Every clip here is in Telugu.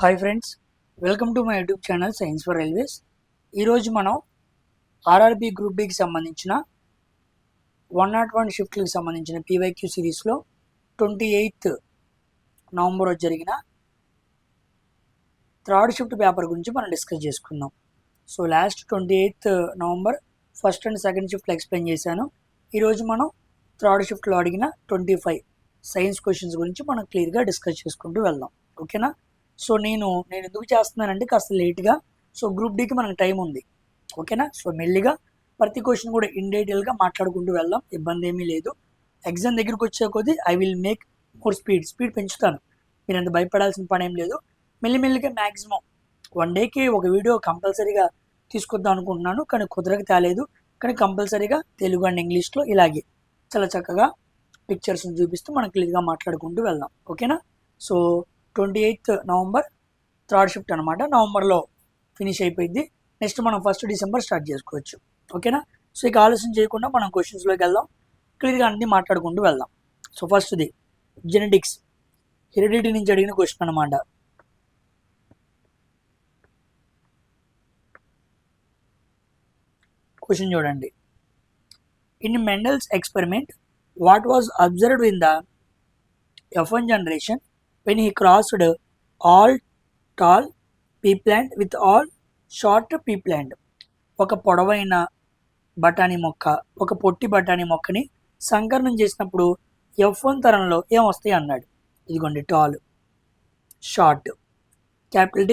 Hi friends, welcome to my YouTube channel science for railways. ఈరోజు మనం ఆర్ఆర్బి గ్రూప్ బికి సంబంధించిన 101 షిఫ్ట్లకు సంబంధించిన పీవైక్యూ సిరీస్లో 28th నవంబర్ జరిగిన థర్డ్ షిఫ్ట్ పేపర్ గురించి మనం డిస్కస్ చేసుకుందాం. So last 28th November first and second షిఫ్ట్లో ఎక్స్ప్లెయిన్ చేశాను. ఈరోజు మనం థర్డ్ షిఫ్ట్లో అడిగిన 25 సైన్స్ క్వశ్చన్స్ గురించి మనం క్లియర్గా డిస్కస్ చేసుకుంటూ వెళ్దాం. ఓకేనా? సో నేను ఎందుకు చేస్తున్నానంటే కాస్త లేట్గా. సో గ్రూప్ డీకి మనకు టైం ఉంది. ఓకేనా? సో మెల్లిగా ప్రతి క్వశ్చన్ కూడా ఇన్ డీటెయిల్గా మాట్లాడుకుంటూ వెళ్దాం, ఇబ్బంది ఏమీ లేదు. ఎగ్జామ్ దగ్గరికి వచ్చే కొద్దీ I will make more speed పెంచుతాను. మీరు అంత భయపడాల్సిన పని ఏం లేదు. మెల్లిమెల్లిగా మ్యాక్సిమం 1 డేకి ఒక వీడియో కంపల్సరీగా తీసుకొద్దాం అనుకుంటున్నాను, కానీ కుదరక తేలేదు. కానీ కంపల్సరీగా తెలుగు అండ్ ఇంగ్లీష్లో ఇలాగే చాలా చక్కగా పిక్చర్స్ని చూపిస్తూ మనం క్లియర్గా మాట్లాడుకుంటూ వెళ్దాం. ఓకేనా? So 28th November third shift అనమాట. నవంబర్లో ఫినిష్ అయిపోయింది. నెక్స్ట్ మనం 1st డిసెంబర్ స్టార్ట్ చేసుకోవచ్చు. ఓకేనా? సో ఇక ఆలస్యం చేయకుండా మనం క్వశ్చన్స్లోకి వెళ్దాం, క్లియర్గా అన్ని మాట్లాడుకుంటూ వెళ్దాం. సో ఫస్ట్ది జెనెటిక్స్, హెరిడిటీ నుంచి అడిగిన క్వశ్చన్ అనమాట. క్వశ్చన్ చూడండి. In Mendel's experiment what was observed in the F1 generation when he crossed all tall pea plant with all short pea plant? ఒక పొడవైన బఠానీ మొక్క, ఒక పొట్టి బఠానీ మొక్కని సంకరణం చేసినప్పుడు F1 తరంలో ఏమొస్తాయి అన్నాడు. ఇదిగోండి టాల్, షార్ట్, క్యాపిటల్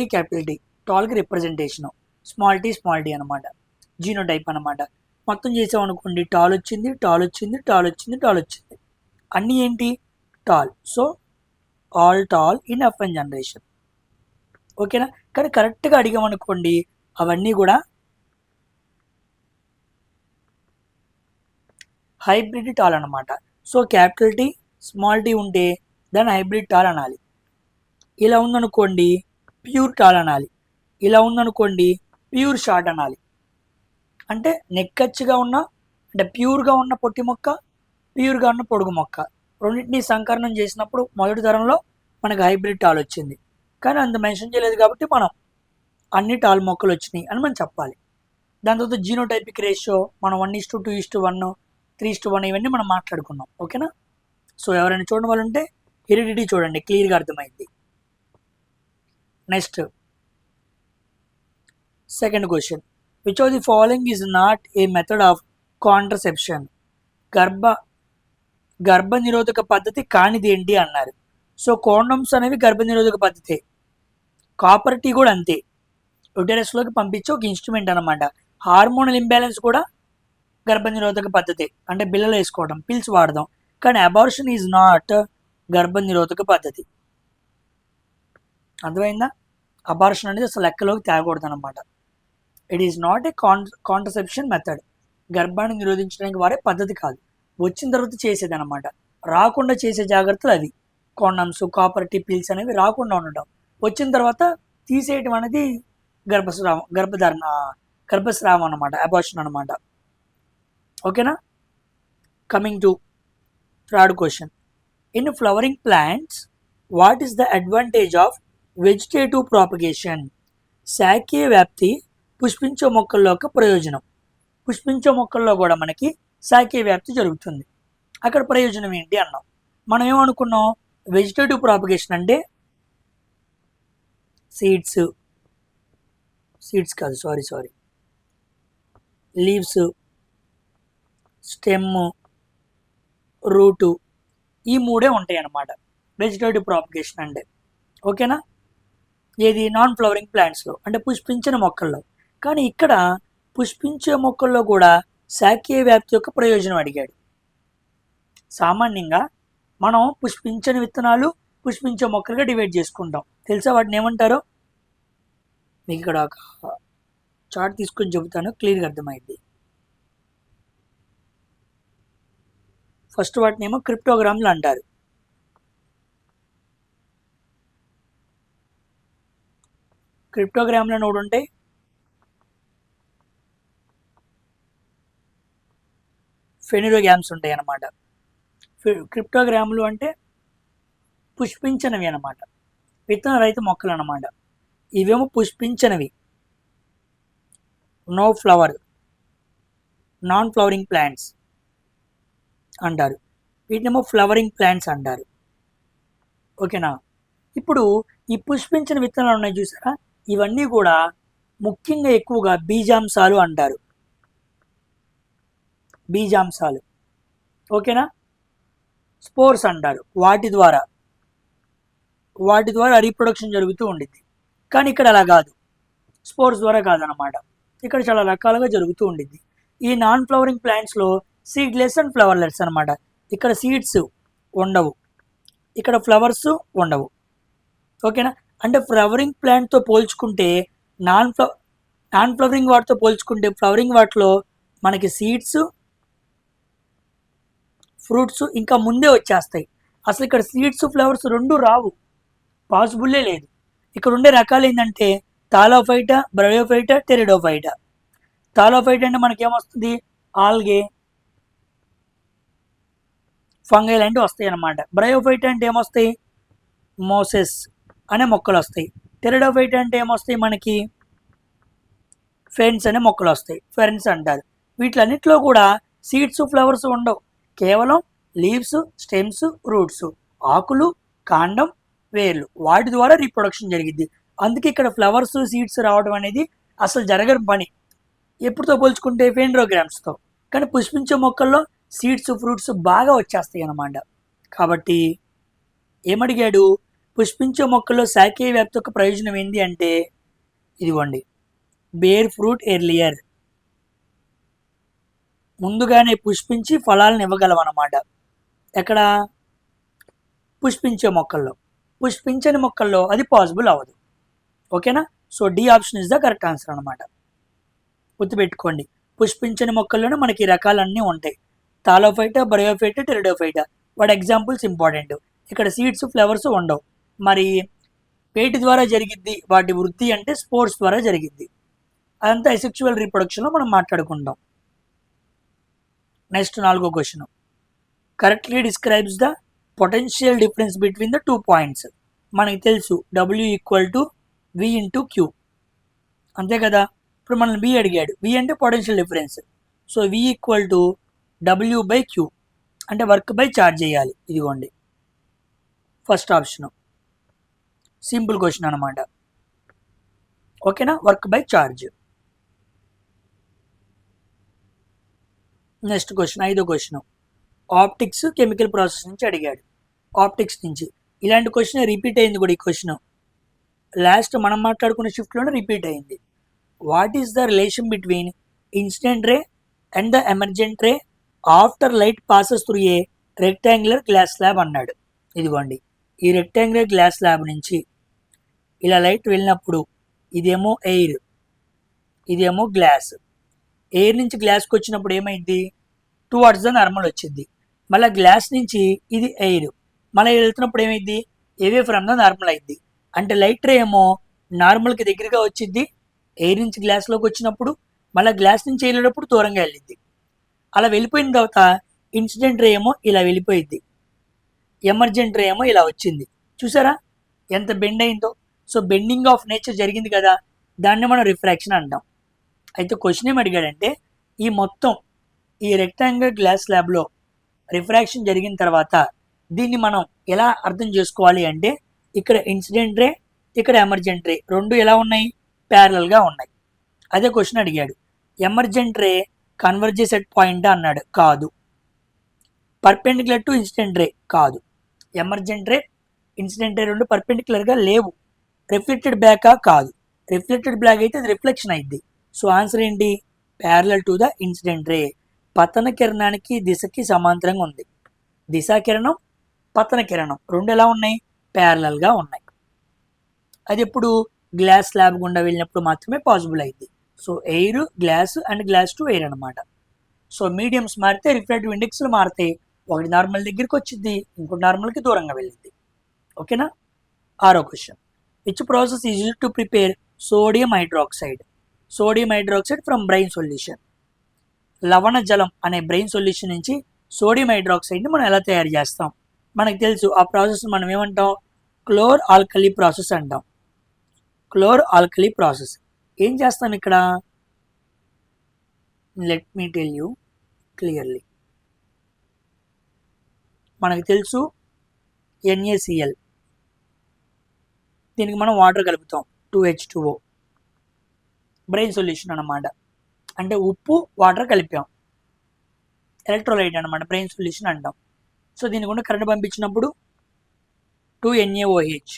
టీ టాల్కి రిప్రజెంటేషను, స్మాల్ టీ అనమాట, జీనోటైప్ అనమాట. మొత్తం చేసామనుకోండి టాల్ వచ్చింది. అన్నీ ఏంటి? Tall. So all tall in F1 generation. ఓకేనా? కానీ కరెక్ట్గా అడిగామనుకోండి అవన్నీ కూడా హైబ్రిడ్ టాల్ అనమాట. సో క్యాపిటల్ టీ స్మాల్ టీ ఉంటే దాన్ని హైబ్రిడ్ టాల్ అనాలి. ఇలా ఉందనుకోండి ప్యూర్ టాల్ అనాలి. ఇలా ఉందనుకోండి ప్యూర్ షార్ట్ అనాలి. అంటే నెక్కచ్చిగా ఉన్న, అంటే ప్యూర్గా ఉన్న పొట్టి మొక్క, ప్యూర్గా ఉన్న పొడుగు మొక్క రెండింటినీ సంకరణం చేసినప్పుడు మొదటి తరంలో మనకు హైబ్రిడ్ టాల్ వచ్చింది. కానీ అంత మెన్షన్ చేయలేదు కాబట్టి మనం అన్ని టాల్ మొక్కలు వచ్చినాయి అని మనం చెప్పాలి. దాని తర్వాత జీనోటైపిక్ రేషియో మనం 1:2:1, 3:1 ఇవన్నీ మనం మాట్లాడుకున్నాం. ఓకేనా? సో ఎవరైనా చూడడం వల్ల ఉంటే హెరిడిటీ చూడండి, క్లియర్గా అర్థమైంది. Next second question, which of the following is not a method of contraception? గర్భ నిరోధక పద్ధతి కానిది ఏంటి అన్నారు. సో కోండమ్స్ అనేవి గర్భ నిరోధక పద్ధతి, కాపర్ టీ కూడా అంతే, యుటెరస్లోకి పంపించే ఒక ఇన్స్ట్రుమెంట్ అనమాట. హార్మోనల్ ఇంబ్యాలెన్స్ కూడా గర్భ నిరోధక పద్ధతి, అంటే బిల్లలు వేసుకోవడం, పిల్స్ వాడదాం. కానీ అబార్షన్ ఈజ్ నాట్ గర్భ నిరోధక పద్ధతి. అర్థమైందా? అబార్షన్ అనేది అసలు లెక్కలోకి తేకూడదు అనమాట. It is not a contraception method. గర్భాన్ని నిరోధించడానికి వాడే పద్ధతి కాదు, వచ్చిన తర్వాత చేసేది అనమాట. రాకుండా చేసే జాగ్రత్తలు అవి. కాండమ్స్, కాపర్ టీ, పిల్స్ అనేవి రాకుండా ఉండటం, వచ్చిన తర్వాత తీసేయటం అనేది గర్భస్రావం అనమాట, అబార్షన్ అనమాట. ఓకేనా? Coming to third question, in flowering plants what is the advantage of vegetative propagation? శాఖీయ వ్యాప్తి పుష్పించే మొక్కల్లో ఒక ప్రయోజనం. పుష్పించే మొక్కల్లో కూడా మనకి శాఖీయ వ్యాప్తి జరుగుతుంది. అక్కడ ప్రయోజనం ఏంటి అన్నాం. మనం ఏమనుకున్నాం? వెజిటేటివ్ ప్రాపగేషన్ అంటే సీడ్స్ కాదు, సారీ, లీవ్స్, స్టెమ్, రూటు, ఈ మూడే ఉంటాయి అన్నమాట వెజిటేటివ్ ప్రాపగేషన్ అంటే. ఓకేనా? ఏది? నాన్ ఫ్లవరింగ్ ప్లాంట్స్లో, అంటే పుష్పించిన మొక్కల్లో. కానీ ఇక్కడ పుష్పించే మొక్కల్లో కూడా శాఖీయ వ్యాప్తి యొక్క ప్రయోజనం అడిగాడు. సామాన్యంగా మనం పుష్పించని విత్తనాలు, పుష్పించే మొక్కలుగా డివైడ్ చేసుకుంటాం. తెలుసా వాటిని ఏమంటారో? మీకు ఇక్కడ ఒక చార్ట్ తీసుకొని చెబుతాను, క్లియర్గా అర్థమైంది. ఫస్ట్ వాటిని ఏమో క్రిప్టోగ్రామ్లు అంటారు. క్రిప్టోగ్రామ్లు నోడు ఉంటాయి, ఫెనిరోగ్రామ్స్ ఉంటాయి అన్నమాట. క్రిప్టోగ్రాములు అంటే పుష్పించనివి అన్నమాట. విత్తన రహిత మొక్కలు అన్నమాట. ఇవేమో పుష్పించనివి, no flower, non flowering plants అంటారు. వీటినేమో ఫ్లవరింగ్ ప్లాంట్స్ అంటారు. ఓకేనా. ఇప్పుడు ఈ పుష్పించిన విత్తనాలు ఉన్నాయి చూసారా, ఇవన్నీ కూడా ముఖ్యంగా ఎక్కువగా బీజాంశాలు అంటారు. బీజాంశాలు. ఓకేనా. స్పోర్స్ అంటారు. వాటి ద్వారా రీప్రొడక్షన్ జరుగుతూ ఉండిద్ది. కానీ ఇక్కడ అలా కాదు, స్పోర్స్ ద్వారా కాదనమాట. ఇక్కడ చాలా రకాలుగా జరుగుతూ ఉండిద్ది. ఈ నాన్ ఫ్లవరింగ్ ప్లాంట్స్లో సీడ్లెస్ అండ్ ఫ్లవర్లెస్ అనమాట. ఇక్కడ సీడ్స్ ఉండవు, ఇక్కడ ఫ్లవర్స్ ఉండవు. ఓకేనా. అంటే ఫ్లవరింగ్ ప్లాంట్తో పోల్చుకుంటే నాన్ ఫ్లవరింగ్ వాటితో పోల్చుకుంటే ఫ్లవరింగ్ వాటిలో మనకి సీడ్స్, ఫ్రూట్స్ ఇంకా ముందే వచ్చేస్తాయి. అసలు ఇక్కడ సీడ్స్, ఫ్లవర్స్ రెండు రావు, పాసిబుల్లే లేదు. ఇక్కడ ఉండే రకాలు ఏంటంటే థాలోఫైటా, బ్రయోఫైటా, టెరిడోఫైటా. థాలోఫైటా అంటే మనకేమొస్తుంది, ఆల్గే, ఫంగై లాంటివి వస్తాయి అన్నమాట. బ్రయోఫైటా అంటే ఏమొస్తాయి, మోసెస్ అనే మొక్కలు వస్తాయి. టెరిడోఫైటా అంటే ఏమొస్తాయి మనకి, ఫెర్న్స్ అనే మొక్కలు వస్తాయి, ఫెర్న్స్ అంటారు. వీటిలన్నిటిలో కూడా సీడ్స్, ఫ్లవర్స్ ఉండవు. కేవలం లీవ్స్, స్టెమ్స్, రూట్స్, ఆకులు, కాండం, వేర్లు, వాటి ద్వారా రీప్రొడక్షన్ జరిగిద్ది. అందుకే ఇక్కడ ఫ్లవర్స్, సీడ్స్ రావడం అనేది అసలు జరగని పని ఎప్పుడుతో పోల్చుకుంటే ఫెండ్రోగ్రామ్స్తో. కానీ పుష్పించే మొక్కల్లో సీడ్స్, ఫ్రూట్స్ బాగా వచ్చేస్తాయి అన్నమాట. కాబట్టి ఏమడిగాడు, పుష్పించే మొక్కల్లో శాఖీయ వ్యాప్తి యొక్క ప్రయోజనం ఏంటి అంటే ఇదిగోండి, బేర్ ఫ్రూట్ ఎర్లియర్, ముందుగానే పుష్పించి ఫలాలను ఇవ్వగలవన్నమాట. ఎక్కడ, పుష్పించే మొక్కల్లో. పుష్పించని మొక్కల్లో అది పాసిబుల్ అవ్వదు. ఓకేనా. So D option is the correct answer అనమాట. గుర్తుపెట్టుకోండి, పుష్పించని మొక్కల్లోనే మనకి రకాలన్నీ ఉంటాయి. Thallophyta, bryophyta, pteridophyta. వాటి ఎగ్జాంపుల్స్ ఇంపార్టెంట్. ఇక్కడ సీడ్స్, ఫ్లవర్స్ ఉండవు. మరి వేటి ద్వారా జరిగిద్ది వాటి వృద్ధి అంటే స్పోర్ట్స్ ద్వారా జరిగిద్ది. అదంతా అసెక్షువల్ రీప్రొడక్షన్లో మనం మాట్లాడుకుంటాం. నెక్స్ట్ 4వ question, correctly describes the potential difference between the 2 points. మనకి తెలుసు W = V × Q, అంతే కదా. ఇప్పుడు మనల్ని B అడిగాడు. V అంటే potential difference. So V = W/Q అంటే వర్క్ బై ఛార్జ్ చేయాలి. ఇదిగోండి ఫస్ట్ ఆప్షన్, సింపుల్ క్వశ్చన్ అనమాట. ఓకేనా, work by charge. Next question, 5వ క్వశ్చన్, ఆప్టిక్స్, కెమికల్ ప్రాసెస్ నుంచి అడిగాడు. ఆప్టిక్స్ నుంచి ఇలాంటి క్వశ్చన్ రిపీట్ అయింది కూడా. ఈ క్వశ్చన్ లాస్ట్ మనం మాట్లాడుకున్న షిఫ్ట్లోనే రిపీట్ అయింది. What is the relation between incident ray and the emergent ray after light passes through a rectangular glass slab అన్నాడు. ఇదిగోండి, ఈ రెక్టాంగులర్ గ్లాస్ స్లాబ్ నుంచి ఇలా లైట్ వెళ్ళినప్పుడు ఇదేమో ఎయిర్, ఇదేమో గ్లాస్. ఎయిర్ నుంచి గ్లాస్కి వచ్చినప్పుడు ఏమైంది, టువర్డ్స్ ద నార్మల్ వచ్చింది. మళ్ళీ గ్లాస్ నుంచి ఇది ఎయిర్, మళ్ళీ వెళ్తున్నప్పుడు ఏమైంది, ఏవే ఫ్రమ్ ద నార్మల్ అయింది. అంటే లైట్ రే ఏమో నార్మల్కి దగ్గరగా వచ్చింది ఎయిర్ నుంచి గ్లాస్లోకి వచ్చినప్పుడు, మళ్ళీ గ్లాస్ నుంచి వెళ్ళేటప్పుడు దూరంగా వెళ్ళింది. అలా వెళ్ళిపోయిన తర్వాత ఇన్సిడెంట్ రే ఏమో ఇలా వెళ్ళిపోయింది, ఎమర్జెంట్ రే ఏమో ఇలా వచ్చింది. చూసారా ఎంత బెండ్ అయిందో. సో బెండింగ్ ఆఫ్ నేచర్ జరిగింది కదా, దాన్ని మనం రిఫ్రాక్షన్ అంటాం. అయితే క్వశ్చన్ ఏం అడిగాడంటే, ఈ మొత్తం ఈ రెక్టాంగులర్ గ్లాస్ స్లాబ్లో రిఫ్రాక్షన్ జరిగిన తర్వాత దీన్ని మనం ఎలా అర్థం చేసుకోవాలి అంటే, ఇక్కడ ఇన్సిడెంట్ రే, ఇక్కడ ఎమర్జెంట్ రే రెండు ఎలా ఉన్నాయి, ప్యారలల్గా ఉన్నాయి. అదే క్వశ్చన్ అడిగాడు. Emergent ray converges at point అన్నాడు, కాదు. పర్పెండిక్యులర్ టు ఇన్సిడెంట్ రే, కాదు. ఎమర్జెంట్ రే, ఇన్సిడెంట్ రే రెండు పర్పెండిక్యులర్గా లేవు. రిఫ్లెక్టెడ్ బ్యాకా, కాదు. రిఫ్లెక్టెడ్ బ్లాక్ అయితే అది రిఫ్లెక్షన్ అయింది. సో ఆన్సర్ ఏంటి, parallel to the incident ray. పతన కిరణానికి దిశకి సమాంతరంగా ఉంది. దిశా కిరణం, పతన కిరణం రెండు ఎలా ఉన్నాయి, ప్యారలల్గా ఉన్నాయి. అది ఎప్పుడు గ్లాస్ స్లాబ్ గుండా వెళ్ళినప్పుడు మాత్రమే పాసిబుల్ అయింది. So air, glass and glass to air అనమాట. సో మీడియంస్ మారితే రిఫ్రాక్టివ్ ఇండెక్స్లు మారితే ఒకటి నార్మల్ దగ్గరికి వచ్చింది, ఇంకోటి నార్మల్కి దూరంగా వెళ్ళింది. ఓకేనా. 6వ question, which process is used to prepare sodium hydroxide. Sodium hydroxide from brain solution. లవణ జలం అనే బ్రెయిన్ సొల్యూషన్ నుంచి సోడియం హైడ్రాక్సైడ్ని మనం ఎలా తయారు చేస్తాం, మనకు తెలుసు. ఆ ప్రాసెస్ మనం ఏమంటాం, క్లోర్ ఆల్కలీ ప్రాసెస్ అంటాం. క్లోర్ ఆల్కలీ ప్రాసెస్ ఏం చేస్తాం ఇక్కడ? Let me tell you clearly. మనకు తెలుసు NaCl, దీనికి మనం వాటర్ కలుపుతాం 2H2O, బ్రెయిన్ సొల్యూషన్ అన్నమాట. అంటే ఉప్పు వాటర్ కలిపాం, ఎలక్ట్రోలైట్ అనమాట, బ్రెయిన్ సొల్యూషన్ అంటాం. సో దీని గుండా కరెంట్ పంపించినప్పుడు 2NaOH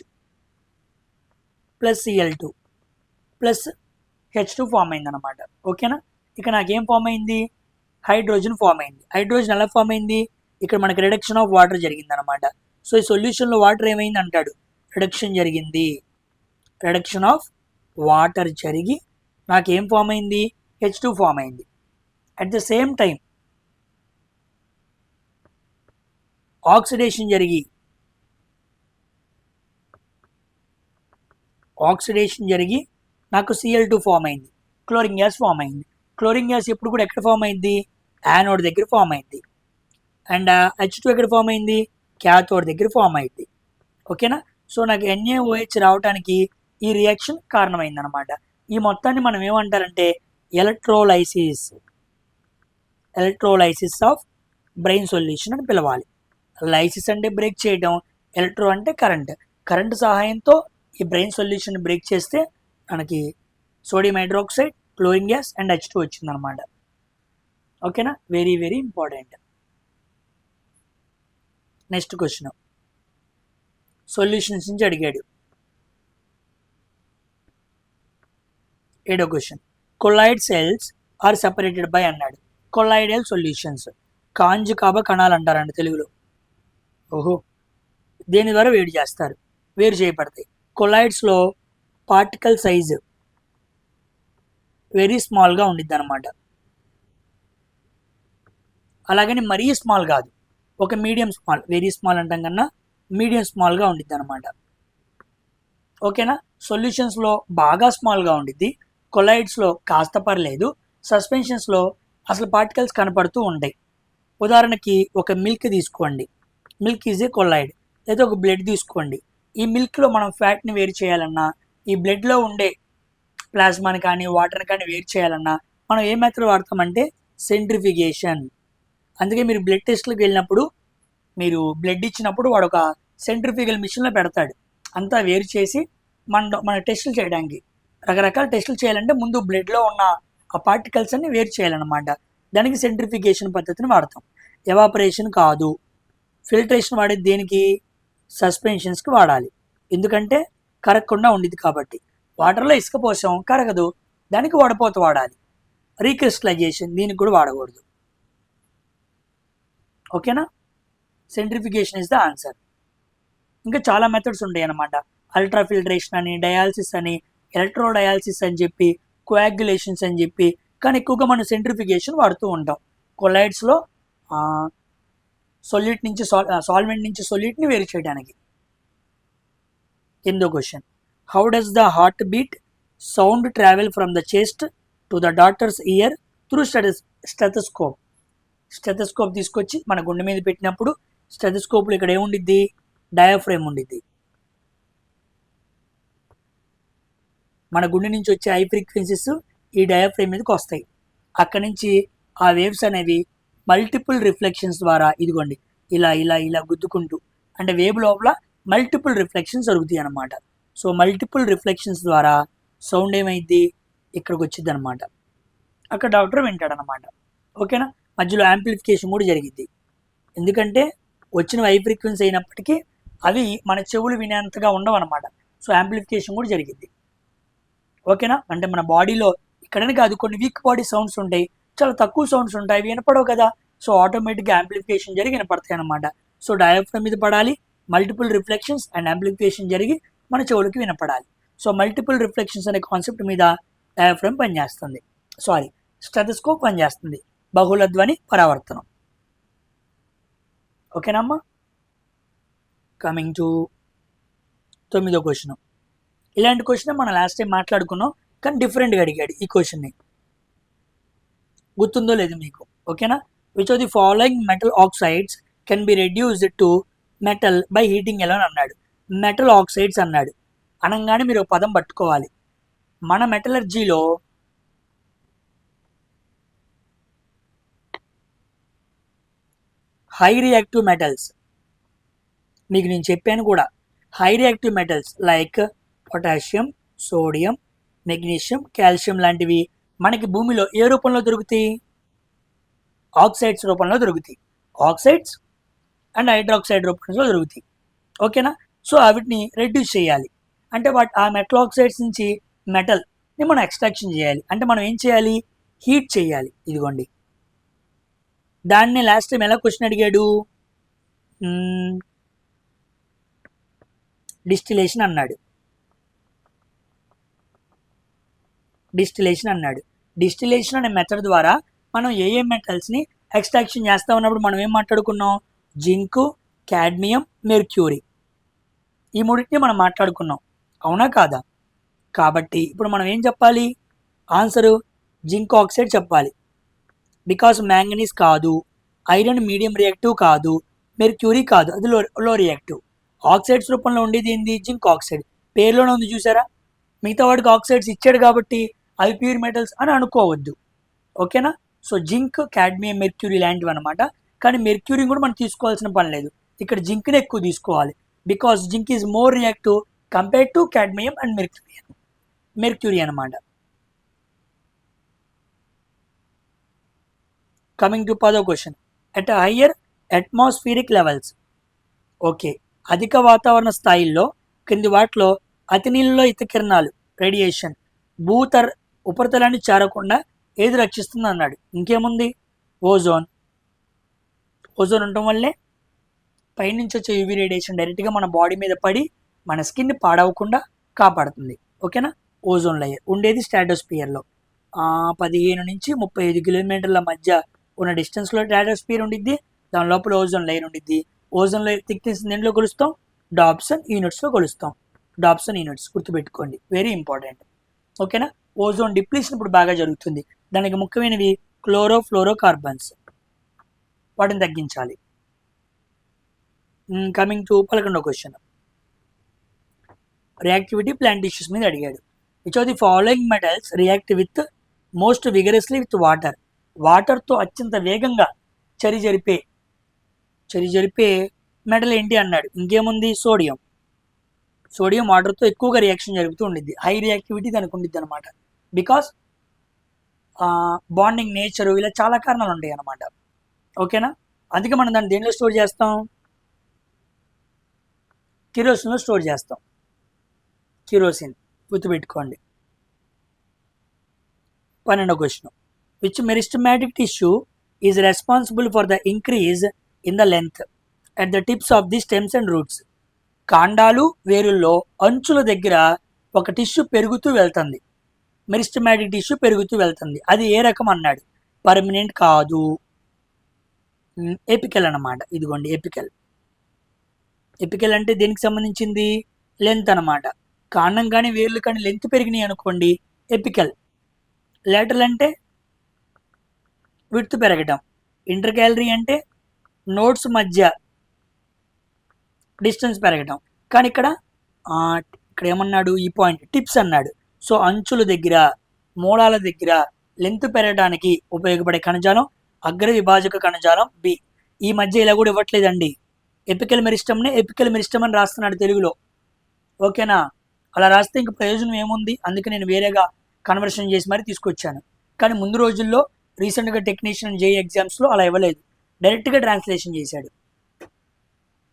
plus Cl2 plus H2 form అయింది అనమాట. ఓకేనా? ఇక నాకేం ఫామ్ అయింది? హైడ్రోజన్ ఫామ్ అయింది. హైడ్రోజన్ ఎలా ఫామ్ అయింది? ఇక్కడ మనకి రిడక్షన్ ఆఫ్ వాటర్ జరిగింది అనమాట. సో ఈ సొల్యూషన్లో వాటర్ ఏమైంది అంటాడు, రిడక్షన్ జరిగింది. రిడక్షన్ ఆఫ్ వాటర్ జరిగి నాకేం ఫామ్ అయింది? H2 ఫామ్ అయింది. At the same time oxidation జరిగి నాకు Cl2 ఫామ్ అయింది, క్లోరిన్ గ్యాస్ ఫామ్ అయింది. క్లోరిన్ గ్యాస్ ఎప్పుడు కూడా ఎక్కడ ఫామ్ అయింది? యానోడ్ దగ్గర ఫామ్ అయింది. అండ్ H2 ఎక్కడ ఫామ్ అయింది? క్యాథోడ్ దగ్గర ఫామ్ అయింది. ఓకేనా? సో నాకు NaOH రావడానికి ఈ రియాక్షన్ కారణమైంది అనమాట. ఈ మొత్తాన్ని మనం ఏమంటారంటే ఎలక్ట్రోలైసిస్ ఆఫ్ బ్రెయిన్ సొల్యూషన్ అని పిలవాలి. లైసిస్ అంటే బ్రేక్ చేయడం, ఎలక్ట్రో అంటే కరెంట్ సహాయంతో ఈ బ్రెయిన్ సొల్యూషన్ బ్రేక్ చేస్తే మనకి sodium hydroxide, chlorine gas and H2 వచ్చిందనమాట. ఓకేనా? Very very important. Next question solutions నుంచి అడిగాడు. 7వ question, colloid cells are separated by అన్నాడు. కొలాయిడల్ సొల్యూషన్స్, కాంజుకాబ కణాలు అంటారండి తెలుగులో. ఓహో, దేని ద్వారా వేరు చేయబడతాయి. కొలాయిడ్స్లో పార్టికల్ సైజు వెరీ స్మాల్గా ఉండిద్ది అనమాట. అలాగని మరీ స్మాల్ కాదు, ఒక మీడియం స్మాల్, వెరీ స్మాల్ అంటాం కన్నా మీడియం స్మాల్గా ఉండిద్ది అనమాట. ఓకేనా? సొల్యూషన్స్లో బాగా స్మాల్గా ఉండిద్ది, కొలాయిడ్స్లో కాస్త పర్లేదు, సస్పెన్షన్స్లో అసలు పార్టికల్స్ కనపడుతూ ఉంటాయి. ఉదాహరణకి ఒక మిల్క్ తీసుకోండి, మిల్క్ ఈజ్ ఏ కొలాయిడ్. లేదా ఒక బ్లడ్ తీసుకోండి, ఈ మిల్క్లో మనం ఫ్యాట్ని వేరు చేయాలన్నా, ఈ బ్లడ్లో ఉండే ప్లాస్మాని కానీ వాటర్ని కానీ వేరు చేయాలన్నా మనం ఏ మెథడ్ వాడతామంటే సెంట్రిఫిగేషన్. అందుకే మీరు బ్లడ్ టెస్ట్లకు వెళ్ళినప్పుడు, మీరు బ్లడ్ ఇచ్చినప్పుడు వాడు ఒక సెంట్రిఫిగల్ మిషన్లో పెడతాడు, అంతా వేరు చేసి మన టెస్టులు చేయడానికి. రకరకాల టెస్టులు చేయాలంటే ముందు బ్లడ్లో ఉన్న ఆ పార్టికల్స్ అన్ని వేరు చేయాలన్నమాట. దానికి సెంట్రిఫికేషన్ పద్ధతిని వాడతాం. ఎవాపరేషన్ కాదు. ఫిల్టరేషన్ వాడేది దేనికి? సస్పెన్షన్స్కి వాడాలి, ఎందుకంటే కరగకుండా ఉండిద్ది కాబట్టి. వాటర్లో ఇసుక పోసాం, కరగదు, దానికి వడపోత వాడాలి. రీక్రిస్టలైజేషన్ దీనికి కూడా వాడకూడదు. ఓకేనా? Centrifugation is the answer. ఇంకా చాలా మెథడ్స్ ఉంటాయి అన్నమాట. అల్ట్రా ఫిల్టరేషన్ అని, డయాలసిస్ అని, ఎలక్ట్రో డయాలసిస్ అని చెప్పి, కోయాగ్యులేషన్స్ అని చెప్పి, కానీ ఎక్కువగా మనం సెంట్రిఫికేషన్ వాడుతూ ఉంటాం. కొలాయిడ్స్లో సాల్వెంట్ నుంచి సొల్యూట్ని వేరు చేయడానికి. 8వ question, how does the heart beat sound travel from the chest to the doctors year through stethoscope? Stethoscope తీసుకొచ్చి మన గుండె మీద పెట్టినప్పుడు స్టెథోస్కోప్లో ఇక్కడ ఏముండిద్ది? డయాఫ్రేమ్ ఉండిద్ది. మన గుండె నుంచి వచ్చే హై ఫ్రీక్వెన్సీస్ ఈ డయాఫ్రేమ్ మీదకి వస్తాయి. అక్కడి నుంచి ఆ వేవ్స్ అనేవి మల్టిపుల్ రిఫ్లెక్షన్స్ ద్వారా ఇదిగోండి ఇలా ఇలా ఇలా గుద్దుకుంటూ, అంటే వేవ్ లోపల మల్టిపుల్ రిఫ్లెక్షన్స్ జరుగుతాయి అన్నమాట. సో మల్టిపుల్ రిఫ్లెక్షన్స్ ద్వారా సౌండ్ ఏమైంది? ఇక్కడికి వచ్చింది అనమాట. అక్కడ డాక్టర్ వింటాడనమాట. ఓకేనా? మధ్యలో యాంప్లిఫికేషన్ కూడా జరిగింది, ఎందుకంటే వచ్చిన హై ఫ్రీక్వెన్సీ అయినప్పటికీ అవి మన చెవులు వినేంతగా ఉండవు అనమాట. సో యాంప్లిఫికేషన్ కూడా జరిగింది. ఓకేనా? అంటే మన బాడీలో ఇక్కడనే కాదు, కొన్ని వీక్ బాడీ సౌండ్స్ ఉంటాయి, చాలా తక్కువ సౌండ్స్ ఉంటాయి, అవి వినపడవు కదా. సో ఆటోమేటిక్గా యాంప్లిఫికేషన్ జరిగి వినపడతాయి అనమాట. సో డయాఫ్రమ్ మీద పడాలి, మల్టిపుల్ రిఫ్లెక్షన్స్ అండ్ యాంప్లిఫికేషన్ జరిగి మన చెవులకి వినపడాలి. సో మల్టిపుల్ రిఫ్లెక్షన్స్ అనే కాన్సెప్ట్ మీద డయాఫ్రమ్ పనిచేస్తుంది, స్టెథోస్కోప్ పనిచేస్తుంది, బహుళ ధ్వని పరావర్తనం. ఓకేనమ్మా? కమింగ్ టు 9వ క్వశ్చన్. ఇలాంటి క్వశ్చన్ మనం లాస్ట్ టైం మాట్లాడుకున్నాం, కానీ డిఫరెంట్గా అడిగాడు ఈ క్వశ్చన్ని. గుర్తుందో లేదు మీకు? ఓకేనా? Which of the following metal oxides can be reduced to metal by heating ఎలా అన్నాడు. మెటల్ ఆక్సైడ్స్ అన్నాడు. అనగానే మీరు ఒక పదం పట్టుకోవాలి. మన మెటలర్జీలో హై రియాక్టివ్ మెటల్స్, మీకు నేను చెప్పాను కూడా, high reactive metals like potassium, sodium, magnesium, calcium లాంటివి మనకి భూమిలో ఏ రూపంలో దొరుకుతాయి? ఆక్సైడ్స్ రూపంలో దొరుకుతాయి. ఆక్సైడ్స్ అండ్ హైడ్రాక్సైడ్ రూపంలో దొరుకుతాయి. ఓకేనా? సో వీటిని రెడ్యూస్ చేయాలి అంటే ఆ మెటల్ ఆక్సైడ్స్ నుంచి మెటల్ని మనం ఎక్స్ట్రాక్షన్ చేయాలి. అంటే మనం ఏం చేయాలి? హీట్ చేయాలి. ఇదిగోండి, దాన్ని లాస్ట్ టైం ఎలా క్వశ్చన్ అడిగాడు? డిస్టిలేషన్ అన్నాడు. డిస్టిలేషన్ అనే మెథడ్ ద్వారా మనం ఏ మెటల్స్ని ఎక్స్ట్రాక్షన్ చేస్తా ఉన్నప్పుడు మనం ఏం మాట్లాడుకున్నాం? జింకు, కాడ్మియం, మెర్క్యూరీ, ఈ మూడింటిని మనం మాట్లాడుకున్నాం. అవునా కాదా? కాబట్టి ఇప్పుడు మనం ఏం చెప్పాలి? ఆన్సరు జింక్ ఆక్సైడ్ చెప్పాలి. బికాస్ మ్యాంగనీస్ కాదు, ఐరన్ మీడియం రియాక్టివ్ కాదు, మెర్క్యూరీ కాదు, అది లో రియాక్టివ్. ఆక్సైడ్స్ రూపంలో ఉండేది ఏంది? Zinc oxide. పేరులోనే ఉంది చూసారా? మిగతా వాడికి ఆక్సైడ్స్ ఇచ్చాడు కాబట్టి అవి ప్యూర్ మెటల్స్ అని అనుకోవద్దు. ఓకేనా? సో జింక్, కాడ్మియం, మెర్క్యూరీ లాంటివి అనమాట. కానీ మెర్క్యూరీ కూడా మనం తీసుకోవాల్సిన పని లేదు. ఇక్కడ జింక్ని ఎక్కువ తీసుకోవాలి. Because zinc is more reactive compared to cadmium and mercury అనమాట. కమింగ్ టు 10వ question. At higher atmospheric levels, okay, అధిక వాతావరణ స్థాయిల్లో కింది వాటిలో అతి నీళ్ళలో ఇత కిరణాలు రేడియేషన్ ఉపరితలాన్ని చేరకుండా ఏది రక్షిస్తుంది అన్నాడు. ఇంకేముంది? ఓజోన్. ఓజోన్ ఉండటం వల్లే పైనుంచి వచ్చే యూవీ రేడియేషన్ డైరెక్ట్గా మన బాడీ మీద పడి మన స్కిన్ని పాడవకుండా కాపాడుతుంది. ఓకేనా? ఓజోన్ లేయర్ ఉండేది స్ట్రాటోస్ఫియర్లో. 15 నుంచి 35 కిలోమీటర్ల మధ్య ఉన్న డిస్టెన్స్లో స్ట్రాటోస్ఫియర్ ఉండిద్ది. దాని లోపల ఓజోన్ లేయర్ ఉండిద్ది. ఓజోన్ లేయర్ థిక్నెస్ దేంట్లో కొలుస్తాం? డాప్సన్ యూనిట్స్లో కొలుస్తాం. డాప్సన్ యూనిట్స్ గుర్తుపెట్టుకోండి, వెరీ ఇంపార్టెంట్. ఓకేనా? ఓజోన్ డిప్లీషన్ ఇప్పుడు బాగా జరుగుతుంది. దానికి ముఖ్యమైనవి ఫ్లోరోకార్బన్స్, వాటిని తగ్గించాలి. కమింగ్ టు 11వ క్వశ్చన్. రియాక్టివిటీ ప్లాంట్ టిష్యూస్ మీద అడిగాడు. Which of the following metals react with most vigorously with water? వాటర్తో అత్యంత వేగంగా చరి జరిపే మెటల్ ఏంటి అన్నాడు. ఇంకేముంది? సోడియం వాటర్తో ఎక్కువగా రియాక్షన్ జరుగుతూ ఉండిద్ది. హై రియాక్టివిటీ దానికి ఉండిద్ది అనమాట. బికాస్ బాండింగ్ నేచరు, ఇలా చాలా కారణాలు ఉంటాయి అన్నమాట. ఓకేనా? అందుకే మనం దాన్ని దేనిలో స్టోర్ చేస్తాం? కిరోసిన్లో స్టోర్ చేస్తాం. కిరోసిన్ గుర్తుపెట్టుకోండి. 12వ question. Which meristematic tissue is responsible for the increase in the length at the tips of the stems and roots? కాండాలు, వేరుల్లో అంచుల దగ్గర ఒక టిష్యూ పెరుగుతూ వెళ్తుంది. మెరిస్టమాటిక్ టిష్యూ పెరుగుతూ వెళ్తుంది. అది ఏ రకం అన్నాడు? పర్మనెంట్ కాదు, ఎపికల్ అన్నమాట. ఇదిగోండి ఎపికల్. ఎపికల్ అంటే దేనికి సంబంధించింది? లెంత్ అనమాట. కాండం కానీ వేర్లు కానీ లెంత్ పెరిగినాయి అనుకోండి, ఎపికల్. లేటరల్ అంటే విడ్త్ పెరగటం. ఇంటర్క్యాలరీ అంటే నోడ్స్ మధ్య డిస్టెన్స్ పెరగటం. కానీ ఇక్కడ ఏమన్నాడు? ఈ పాయింట్ టిప్స్ అన్నాడు. సో అంచుల దగ్గర, మూలాల దగ్గర లెంత్ పెరగడానికి ఉపయోగపడే కణజాలం అగ్ర విభాజక కణజాలం బి. ఈ మధ్య ఇలా కూడా ఇవ్వట్లేదండి. ఎపికల్ మెరిస్టమ్నే ఎపికల్ మెరిస్టమ్ అని రాస్తున్నాడు తెలుగులో. ఓకేనా? అలా రాస్తే ఇంక ప్రయోజనం ఏముంది? అందుకే నేను వేరేగా కన్వర్షన్ చేసి మరీ తీసుకొచ్చాను. కానీ ముందు రోజుల్లో రీసెంట్గా టెక్నీషియన్ జేఈ ఎగ్జామ్స్లో అలా ఇవ్వలేదు, డైరెక్ట్గా ట్రాన్స్లేషన్ చేశాడు.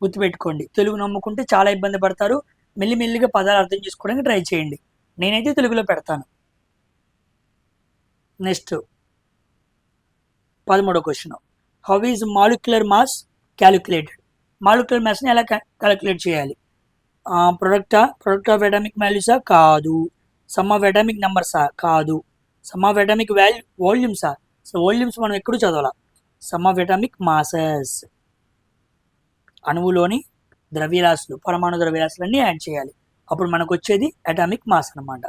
గుర్తుపెట్టుకోండి, తెలుగు నమ్ముకుంటే చాలా ఇబ్బంది పడతారు. మెల్లిమెల్లిగా పదాలు అర్థం చేసుకోవడానికి ట్రై చేయండి. నేనైతే తెలుగులో పెడతాను. నెక్స్ట్ 13వ question. How is molecular mass calculated? Molecular మాస్ని ఎలా క్యాలిక్యులేట్ చేయాలి? ప్రొడక్ట్ ఆఫ్ అటామిక్ వాల్యూసా? కాదు. సమ్ ఆఫ్ అటామిక్ నెంబర్సా? కాదు. సమ్ ఆఫ్ అటామిక్ వాల్యూమ్సా? సో వాల్యూమ్స్ మనం ఎక్కడూ చదవాల. సమ్ ఆఫ్ అటామిక్ మాసెస్, అణువులోని ద్రవ్యరాశులు, పరమాణు ద్రవ్యరాశులు అన్నీ యాడ్ చేయాలి. అప్పుడు మనకు వచ్చేది అటామిక్ మాస్ అనమాట.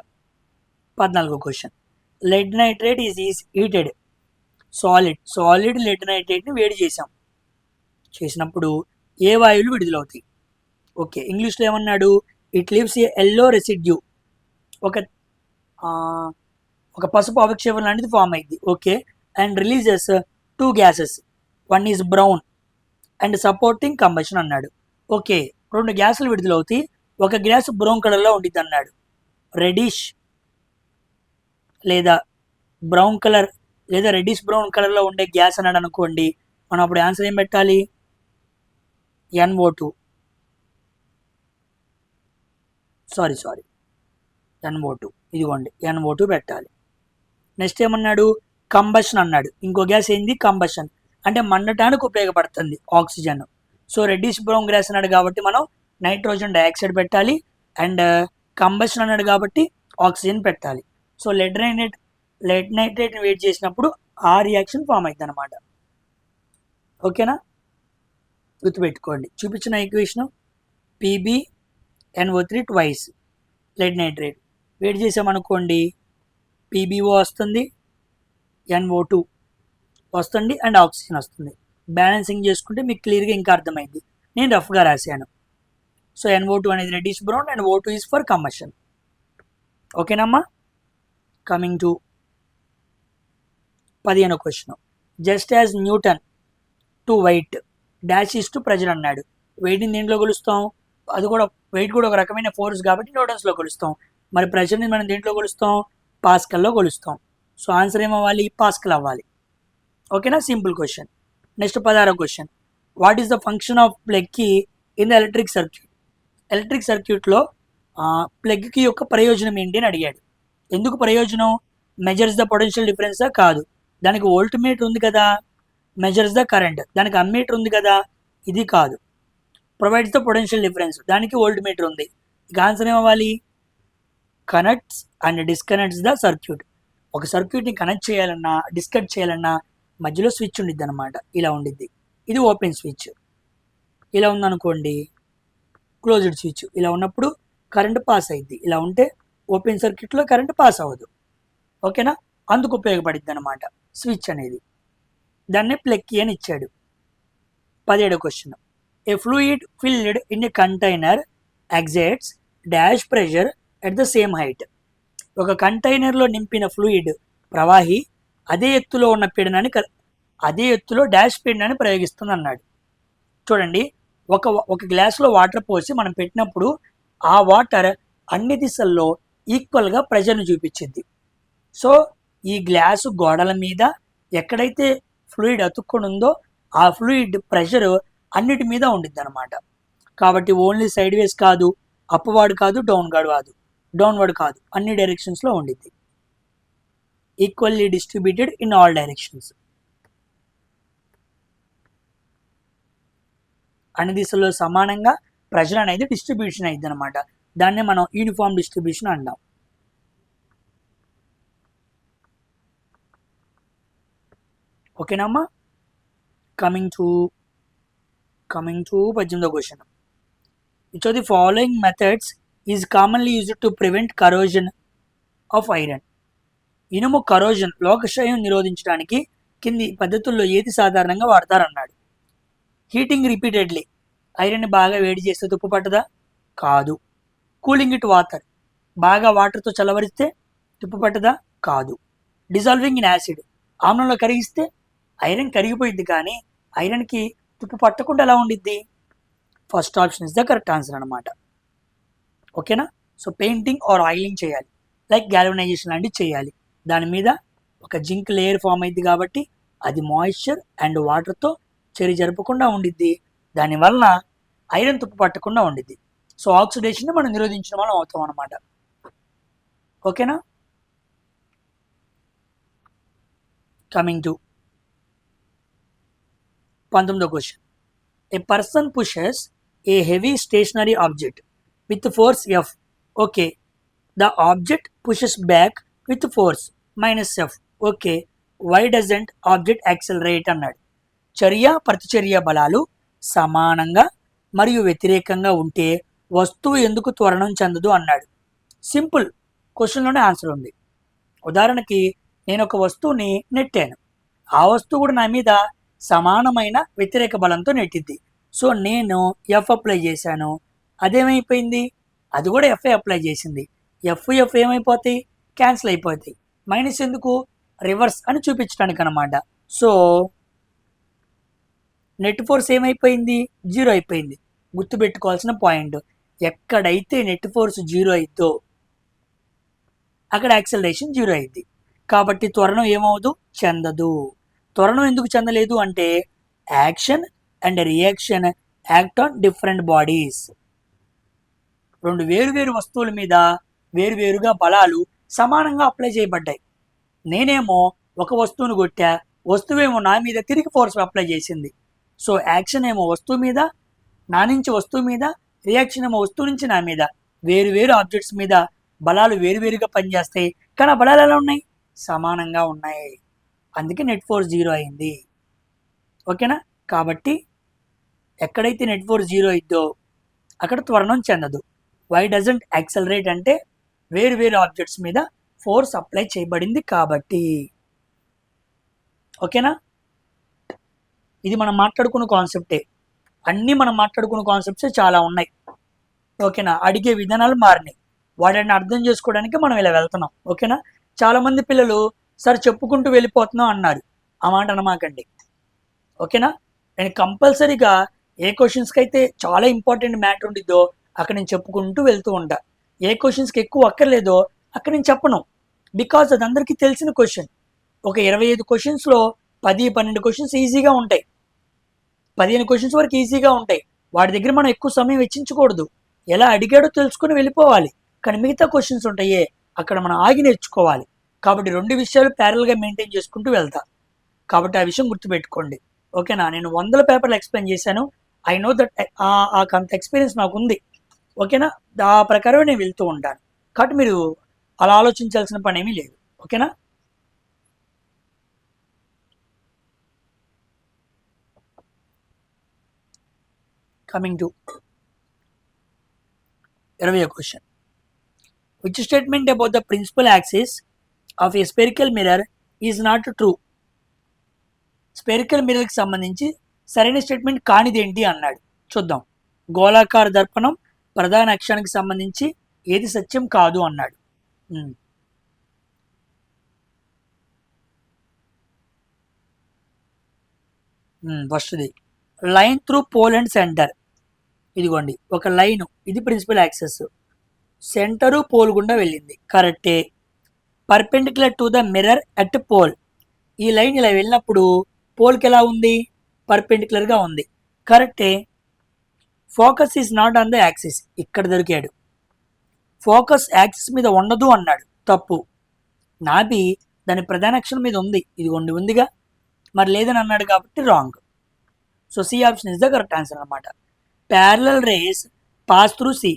14వ question. Lead nitrate is heated solid lead నైట్రేట్ని వేడి చేసినప్పుడు ఏ వాయువులు విడుదలవుతాయి? ఓకే, ఇంగ్లీష్లో ఏమన్నాడు? It leaves a yellow residue, ఒక ఒక పసుపు అవక్షేపం లాంటిది ఫామ్ అయింది. Okay, and releases two gases, one is brown and supporting combustion అన్నాడు. ఓకే, రెండు గ్యాసులు విడుదలవుతాయి, ఒక గ్యాస్ బ్రౌన్ కలర్లో ఉండిద్ది అన్నాడు. రెడిష్ లేదా బ్రౌన్ కలర్ లేదా రెడిష్ బ్రౌన్ కలర్లో ఉండే గ్యాస్ అన్నాడు అనుకోండి, మనం అప్పుడు ఆన్సర్ ఏం పెట్టాలి? NO2 సారీ NO2, ఇదిగోండి NO2 పెట్టాలి. నెక్స్ట్ ఏమన్నాడు? కంబషన్ అన్నాడు. ఇంకో గ్యాస్ ఏంది? కంబషన్, అంటే మండటానికి ఉపయోగపడుతుంది oxygen. So reddish brown gas అన్నాడు కాబట్టి మనం నైట్రోజన్ డైఆక్సైడ్ పెట్టాలి, అండ్ కంబషన్ అన్నాడు కాబట్టి ఆక్సిజన్ పెట్టాలి. సో లెడ్ నైట్రేట్ని వెయిట్ చేసినప్పుడు ఆ రియాక్షన్ ఫామ్ అవుతుంది అనమాట. ఓకేనా, గుర్తుపెట్టుకోండి. చూపించిన equation PbNO3 twice lead nitrate weight చేసామనుకోండి, PbO వస్తుంది, NO2 వస్తుంది అండ్ ఆక్సిజన్ వస్తుంది. బ్యాలెన్సింగ్ చేసుకుంటే మీకు క్లియర్గా ఇంకా అర్థమైంది. నేను రఫ్గా రాశాను. సో NO2 అనేది reddish brown and O2 is for combustion. ఓకేనమ్మా. కమింగ్ టు 15వ question. Just as Newton to weight dash is to pressure అన్నాడు. వెయిట్ని దేంట్లో కొలుస్తాం? అది కూడా వెయిట్ కూడా ఒక రకమైన ఫోర్స్ కాబట్టి న్యూటన్స్లో కొలుస్తాం. మరి ప్రెషర్ని మనం దేంట్లో కొలుస్తాం? పాస్కల్లో కొలుస్తాం. సో ఆన్సర్ ఏమవ్వాలి? పాస్కల్ అవ్వాలి. ఓకేనా, సింపుల్ క్వశ్చన్. నెక్స్ట్ 16వ question. What is the function of plug key in the electric circuit? Electric సర్క్యూట్లో ప్లగ్ కీ యొక్క ప్రయోజనం ఏంటి అని అడిగాడు. ఎందుకు ప్రయోజనం? మెజర్స్ ద పొటెన్షియల్ డిఫరెన్సా? కాదు. దానికి వోల్ట్ మీటర్ ఉంది కదా. మెజర్స్ ద కరెంట్, దానికి అమ్మీటర్ ఉంది కదా. ఇది కాదు. ప్రొవైడ్స్ ద పొటెన్షియల్ డిఫరెన్స్, దానికి వోల్ట్ మీటర్ ఉంది. ఇక ఆన్సర్ ఏమవ్వాలి? Connects and disconnects the circuit. ఒక సర్క్యూట్ని కనెక్ట్ చేయాలన్నా డిస్కనెక్ట్ చేయాలన్నా మధ్యలో స్విచ్ ఉండిద్ది అనమాట. ఇలా ఉండిద్ది. ఇది ఓపెన్ స్విచ్. ఇలా ఉందనుకోండి క్లోజ్డ్ స్విచ్. ఇలా ఉన్నప్పుడు కరెంట్ పాస్ అయ్యిద్ది. ఇలా ఉంటే ఓపెన్ సర్క్యూట్లో కరెంట్ పాస్ అవ్వదు. ఓకేనా, అందుకు ఉపయోగపడిద్ది అనమాట స్విచ్ అనేది. దాన్నే ప్లగ్ కీ అని ఇచ్చాడు. 17వ question. A fluid filled in a container exerts dash pressure at the same height. ఒక కంటైనర్లో నింపిన ఫ్లూయిడ్ ప్రవాహి అదే ఎత్తులో ఉన్న పీడనాన్ని అదే ఎత్తులో డాష్ పీడనాన్ని ప్రయోగిస్తుంది అన్నాడు. చూడండి, ఒక గ్లాసులో వాటర్ పోసి మనం పెట్టినప్పుడు ఆ వాటర్ అన్ని దిశల్లో ఈక్వల్గా ప్రెషర్ని చూపించింది. సో ఈ గ్లాసు గోడల మీద ఎక్కడైతే ఫ్లూయిడ్ అతుక్కొని ఉందో ఆ ఫ్లూయిడ్ ప్రెషర్ అన్నిటి మీద ఉండిద్ది అనమాట. కాబట్టి ఓన్లీ సైడ్ వేస్ కాదు, అప్వర్డ్ కాదు, డౌన్వర్డ్ కాదు, అన్ని డైరెక్షన్స్లో ఉండిద్ది. Equally distributed in all directions. అన్ని దిశల్లో సమానంగా ప్రెషర్ అనేది డిస్ట్రిబ్యూషన్ అయింది అనమాట. దాన్నే మనం యూనిఫామ్ డిస్ట్రిబ్యూషన్ అంటాం. ఓకేనమ్మా. కమింగ్ టు 18వ question. Which of the following methods is commonly used to prevent corrosion of iron? ఇనుము కరోజన్ లోకక్షయం నిరోధించడానికి కింది పద్ధతుల్లో ఏది సాధారణంగా వాడతారన్నాడు. హీటింగ్ రిపీటెడ్లీ, ఐరన్ని బాగా వేడి చేస్తే తుప్పు పట్టదా? కాదు. కూలింగ్ ఇట్ వాటర్, బాగా వాటర్తో చల్లవరిస్తే తుప్పు పట్టదా? కాదు. డిజాల్వింగ్ ఇన్ యాసిడ్, ఆమ్లంలో కరిగిస్తే ఐరన్ కరిగిపోయింది కానీ ఐరన్కి తుప్పు పట్టకుండా ఎలా ఉండిద్ది? First option is the correct answer అనమాట. ఓకేనా. సో పెయింటింగ్ ఆర్ ఆయిలింగ్ చేయాలి, లైక్ గ్యాల్వనైజేషన్ లాంటివి చేయాలి. దాని మీద ఒక జింక్ లేయర్ ఫామ్ అయింది కాబట్టి అది మాయిశ్చర్ అండ్ వాటర్తో చెరి జరపకుండా ఉండిద్ది. దానివల్ల ఐరన్ తుప్పు పట్టకుండా ఉండిద్ది. సో ఆక్సిడేషన్ని మనం నిరోధించిన వాళ్ళం అవుతాం అనమాట. ఓకేనా. కమింగ్ టు 19వ question. A person pushes a heavy stationary object with force F. Okay, the object pushes back with force -F. Okay, why doesn't object accelerate అన్నాడు. చర్య ప్రతిచర్య బలాలు సమానంగా మరియు వ్యతిరేకంగా ఉంటే వస్తువు ఎందుకు త్వరణం చెందదు అన్నాడు. సింపుల్, క్వశ్చన్లోనే ఆన్సర్ ఉంది. ఉదాహరణకి నేను ఒక వస్తువుని నెట్టాను, ఆ వస్తువు కూడా నా మీద సమానమైన వ్యతిరేక బలంతో నెట్టిద్ది. సో నేను F అప్లై చేశాను, అదేమైపోయింది, అది కూడా ఎఫ్ఐ అప్లై చేసింది. ఎఫ్ ఏమైపోతాయి, క్యాన్సిల్ అయిపోతాయి. మైనస్ ఎందుకు, రివర్స్ అని చూపించడానికి అనమాట. సో నెట్ ఫోర్స్ ఏమైపోయింది, జీరో అయిపోయింది. గుర్తుపెట్టుకోవాల్సిన పాయింట్, ఎక్కడైతే నెట్ ఫోర్స్ జీరో అయిద్దో అక్కడ యాక్సలరేషన్ జీరో అయింది. కాబట్టి త్వరణం ఏమవుదు, చెందదు. త్వరణం ఎందుకు చెందలేదు అంటే action and reaction act on different bodies. రెండు వేరువేరు వస్తువుల మీద వేరువేరుగా బలాలు సమానంగా అప్లై చేయబడ్డాయి. నేనేమో ఒక వస్తువును కొట్టా, వస్తువేమో నా మీద తిరిగి ఫోర్స్ అప్లై చేసింది. సో యాక్షన్ ఏమో వస్తువు మీద, నా నుంచి వస్తువు మీద, రియాక్షన్ ఏమో వస్తువు నుంచి నా మీద. వేరువేరు ఆబ్జెక్ట్స్ మీద బలాలు వేరువేరుగా పనిచేస్తాయి, కానీ ఆ బలాలు ఎలా ఉన్నాయి, సమానంగా ఉన్నాయి. అందుకే నెట్ ఫోర్స్ జీరో అయింది. ఓకేనా. కాబట్టి ఎక్కడైతే నెట్ ఫోర్స్ జీరో అయిద్దో అక్కడ త్వరణం చెందదు. వై డజంట్ యాక్సలరేట్ అంటే వేరువేరు ఆబ్జెక్ట్స్ మీద ఫోర్స్ అప్లై చేయబడింది కాబట్టి. ఓకేనా. ఇది మనం మాట్లాడుకున్న కాన్సెప్టే. అన్నీ మనం మాట్లాడుకున్న కాన్సెప్ట్స్ చాలా ఉన్నాయి. ఓకేనా. అడిగే విధానాలు మారినాయి, వాటిని అర్థం చేసుకోవడానికి మనం ఇలా వెళ్తున్నాం. ఓకేనా. చాలామంది పిల్లలు సార్ చెప్పుకుంటూ వెళ్ళిపోతున్నాం అన్నారు. ఆ మాట అనమాకండి. ఓకేనా. నేను కంపల్సరీగా ఏ క్వశ్చన్స్కి అయితే చాలా ఇంపార్టెంట్ మ్యాటర్ ఉండిద్దో అక్కడ నేను చెప్పుకుంటూ వెళ్తూ ఉంటా. ఏ క్వశ్చన్స్కి ఎక్కువ అక్కర్లేదో అక్కడ నేను చెప్పను. బికాజ్ అది అందరికీ తెలిసిన క్వశ్చన్. ఒక 25 క్వశ్చన్స్లో 10-12 క్వశ్చన్స్ ఈజీగా ఉంటాయి, 15 క్వశ్చన్స్ వరకు ఈజీగా ఉంటాయి. వాటి దగ్గర మనం ఎక్కువ సమయం వెచ్చించకూడదు. ఎలా అడిగాడో తెలుసుకుని వెళ్ళిపోవాలి. కానీ మిగతా క్వశ్చన్స్ ఉంటాయే అక్కడ మనం ఆగి నేర్చుకోవాలి. కాబట్టి రెండు విషయాలు ప్యారల్గా మెయింటైన్ చేసుకుంటూ వెళ్తా. కాబట్టి ఆ విషయం గుర్తుపెట్టుకోండి. ఓకేనా. నేను 100 పేపర్లు ఎక్స్ప్లెయిన్ చేశాను. ఐ నో దట్ అంత ఎక్స్పీరియన్స్ నాకు ఉంది. ఓకేనా. ఆ ప్రకారం నేను వెళ్తూ ఉంటాను. కాబట్టి మీరు అలా ఆలోచించాల్సిన పని ఏమీ లేదు. ఓకేనా. కమింగ్ టు 20వ question. Which statement about the principal axis of a spherical mirror is not true. Spherical మిర్రర్కి సంబంధించి సరైన స్టేట్మెంట్ కానిదేంటి అన్నాడు. చూద్దాం. గోళాకార దర్పణం ప్రధాన అక్షానికి సంబంధించి ఏది సత్యం కాదు అన్నాడు. ఫస్ట్ది line through pole and centre. ఇదిగోండి ఒక లైన్, ఇది ప్రిన్సిపల్ యాక్సెస్, సెంటరు పోల్ గుండా వెళ్ళింది, కరెక్టే. Perpendicular to the mirror at pole. ఈ లైన్ ఇలా వెళ్ళినప్పుడు పోల్కి ఎలా ఉంది, పర్పెండిక్యులర్గా ఉంది, కరెక్టే. Focus is not on the axis. ఇక్కడ దొరికాడు. ఫోకస్ యాక్సిస్ మీద ఉండదు అన్నాడు, తప్పు. నాభి దాని ప్రధాన అక్షరం మీద ఉంది, ఇదిగోండి ఉందిగా, మరి లేదని అన్నాడు కాబట్టి wrong. So C option is the correct answer అనమాట. Parallel rays pass through C.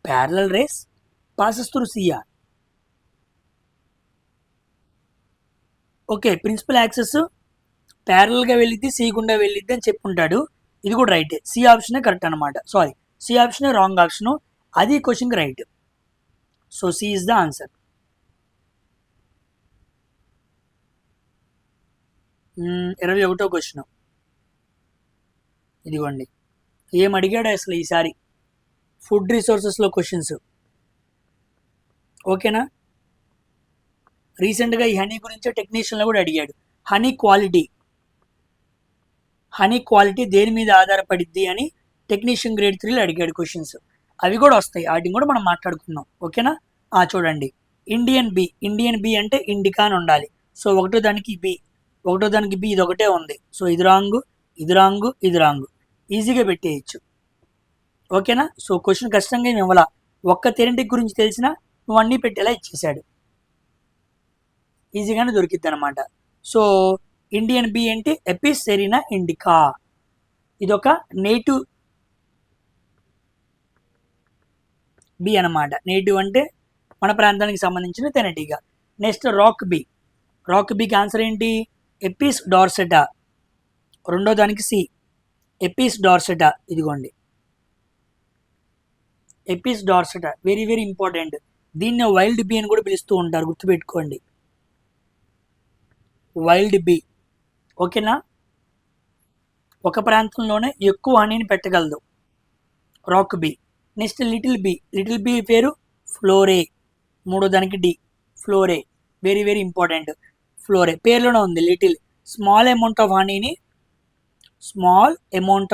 Parallel rays passes through సియా. ఓకే. ప్రిన్సిపల్ యాక్సెస్ ప్యారల్గా వెళ్ళిద్ది, సి గుండా వెళ్ళిద్ది అని చెప్పుంటాడు. ఇది కూడా రైటే. సి ఆప్షనే కరెక్ట్ అనమాట. సారీ, సి ఆప్షనే రాంగ్ ఆప్షను. అది క్వశ్చన్కి right. So C is the answer. 21వ క్వశ్చన్. ఇదిగోండి ఏం అడిగాడు అసలు ఈసారి. ఫుడ్ రిసోర్సెస్లో క్వశ్చన్స్. ఓకేనా. రీసెంట్గా ఈ హనీ గురించే టెక్నీషియన్లో కూడా అడిగాడు. హనీ క్వాలిటీ దేని మీద ఆధారపడిద్ది అని టెక్నీషియన్ గ్రేడ్ 3లో అడిగాడు క్వశ్చన్స్. అవి కూడా వస్తాయి, వాటిని కూడా మనం మాట్లాడుకుందాం. ఓకేనా. చూడండి. ఇండియన్ బి అంటే ఇండికా అని ఉండాలి. సో ఒకటో దానికి బి ఇది ఒకటే ఉంది. సో ఇది రాంగు, ఇది రాంగు, ఈజీగా పెట్టేయచ్చు. ఓకేనా. సో క్వశ్చన్ కష్టంగా ఏమి ఇవ్వాల, ఒక్క థెరటిక్ గురించి తెలిసినా నువ్వు అన్నీ పెట్టేలా ఇచ్చేసాడు, ఈజీగానే దొరికిద్ది అనమాట. సో ఇండియన్ బి అంటే ఎపిస్ సెరీనా ఇండికా. ఇదొక నేటివ్ బి అనమాట. నేటివ్ అంటే మన ప్రాంతానికి సంబంధించిన తెనటీగా. నెక్స్ట్ రాక్ బీకి ఆన్సర్ ఏంటి, ఎపిస్ డార్సెటా. రెండో దానికి సి, ఎపిస్ డార్సెటా. ఇదిగోండి Apis dorsata, very very important. దీన్ని వైల్డ్ బీ అని కూడా పిలుస్తూ ఉంటారు, గుర్తుపెట్టుకోండి. Wild bee. ఓకేనా. ఒక ప్రాంతంలోనే ఎక్కువ హనీని పెట్టగలదు, rock bee. Next little bee, little bee పేరు ఫ్లోరే, మూడో దానికి D, florea, very very important. Florea పేర్లోనే ఉంది లిటిల్. స్మాల్ అమౌంట్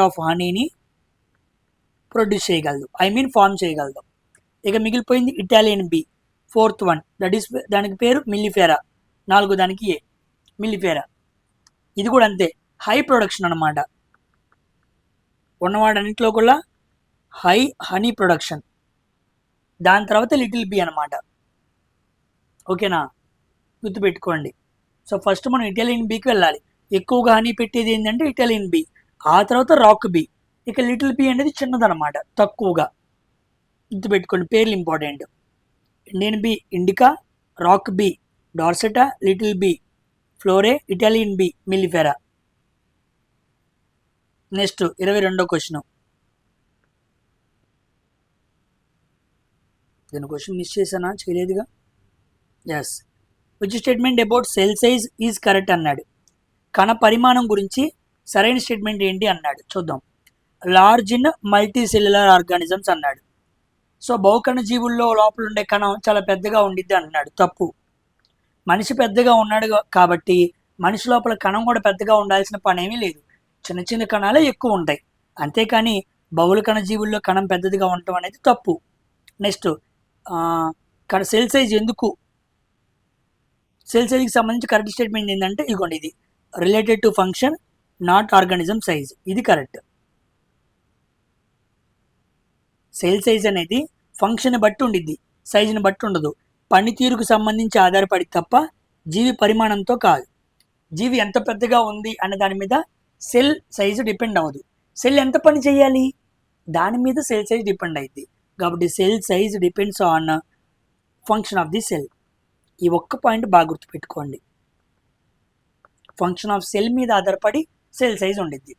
ఆఫ్ హనీని ప్రొడ్యూస్ చేయగలదు, ఫార్మ్ చేయగలదు. ఇక మిగిలిపోయింది Italian bee, fourth one, that is దానికి పేరు మిల్లిఫెరా, నాలుగో దానికి ఏ, మిల్లిఫెరా. ఇది కూడా అంతే, హై ప్రొడక్షన్ అనమాట, ఉన్నవాడన్నింటిలో కూడా హై హనీ ప్రొడక్షన్. దాని తర్వాత లిటిల్ బీ అనమాట. ఓకేనా, గుర్తుపెట్టుకోండి. సో ఫస్ట్ మనం ఇటాలియన్ బీకి వెళ్ళాలి. ఎక్కువగా హనీ పెట్టేది ఏంటంటే ఇటాలియన్ బీ, ఆ తర్వాత రాక్ బీ. ఇక లిటిల్ బీ అనేది చిన్నదనమాట, తక్కువగా. గుర్తుపెట్టుకోండి, పేర్లు important. Indian bee indica, rock bee dorsata, little bee florea, Italian bee mellifera. Next 22వ క్వశ్చన్. దీని క్వశ్చన్ మిస్ చేశానా? చేయలేదుగా. Yes, which statement about cell size is correct అన్నాడు. కణ పరిమాణం గురించి సరైన స్టేట్మెంట్ ఏంటి అన్నాడు, చూద్దాం. Large in multi cellular organisms అన్నాడు. సో బహుకణ జీవుల్లో లోపల ఉండే కణం చాలా పెద్దగా ఉండిద్ది అంటున్నాడు, తప్పు. మనిషి పెద్దగా ఉన్నాడు కాబట్టి మనిషి లోపల కణం కూడా పెద్దగా ఉండాల్సిన పని ఏమీ లేదు, చిన్న చిన్న కణాలే ఎక్కువ ఉంటాయి. అంతేకాని బహుళ కణ జీవుల్లో కణం పెద్దదిగా ఉండటం అనేది తప్పు. నెక్స్ట్ సెల్ సైజ్ ఎందుకు, సెల్ సైజ్కి సంబంధించి కరెక్ట్ స్టేట్మెంట్ ఏంటంటే ఇదిగోండి, ఇది related to function not organism size, ఇది కరెక్ట్. సెల్ సైజ్ అనేది ఫంక్షన్ బట్టి ఉండిద్ది, సైజుని బట్టి ఉండదు. పనితీరుకు సంబంధించి ఆధారపడి తప్ప జీవి పరిమాణంతో కాదు. జీవి ఎంత పెద్దగా ఉంది అనే దాని మీద సెల్ సైజు డిపెండ్ అవ్వదు. సెల్ ఎంత పని చేయాలి దాని మీద సెల్ సైజ్ డిపెండ్ అయింది. కాబట్టి cell size depends on function of the cell. ఈ ఒక్క పాయింట్ బాగా గుర్తుపెట్టుకోండి. ఫంక్షన్ ఆఫ్ సెల్ మీద ఆధారపడి సెల్ సైజ్ ఉండిద్ది.